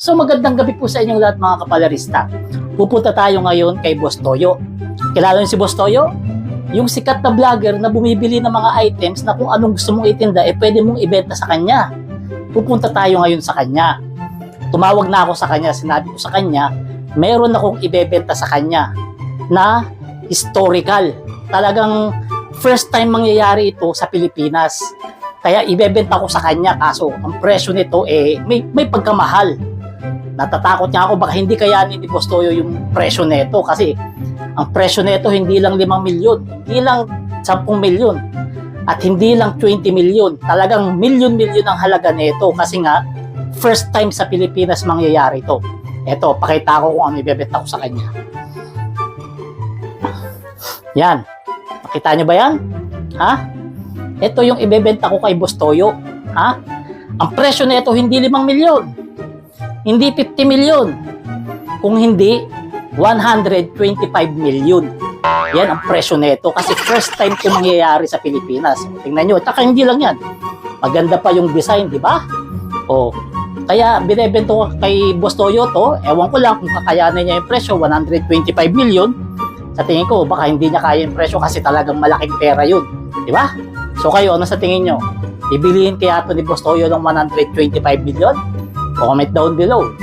So magandang gabi po sa inyong lahat mga kapalarista. Pupunta tayo ngayon kay Boss Toyo. Kilala niyo si Boss Toyo? Yung sikat na vlogger na bumibili ng mga items na kung anong gusto mong itinda, pwede mong ibenta sa kanya. Pupunta tayo ngayon sa kanya. Tumawag na ako sa kanya, sinabi ko sa kanya, meron akong ibebenta sa kanya na historical. Talagang first time mangyayari ito sa Pilipinas. Kaya ibebenta ko sa kanya, kaso ang presyo nito may pagkamahal. Natatakot niya ako baka hindi kayanin ni Boss Toyo yung presyo nito kasi ang presyo nito hindi lang 5 milyon, hindi lang 10 milyon at hindi lang 20 milyon. Talagang milyon-milyon ang halaga nito kasi nga first time sa Pilipinas mangyayari ito. Eto, pakita ko kung ano ibebenta ko sa kanya. Yan. Makita niyo ba yan? Ha? Ito yung ibebenta ko kay Boss Toyo. Ha? Ang presyo nito hindi 5 milyon. Hindi 50 milyon. Kung hindi, 125 milyon. Yan ang presyo nito kasi first time ito mangyayari sa Pilipinas. Tingnan nyo. At hindi lang yan. Maganda pa yung design, di ba? O, kaya binebenta ko kay Boss Toyo to. Ewan ko lang kung kakayanin niya yung presyo, 125 milyon. Sa tingin ko, baka hindi niya kaya yung presyo kasi talagang malaking pera yun. Di ba? So kayo, ano sa tingin nyo? Ibilihin kaya ito ni Boss Toyo ng 125 milyon? Comment down below.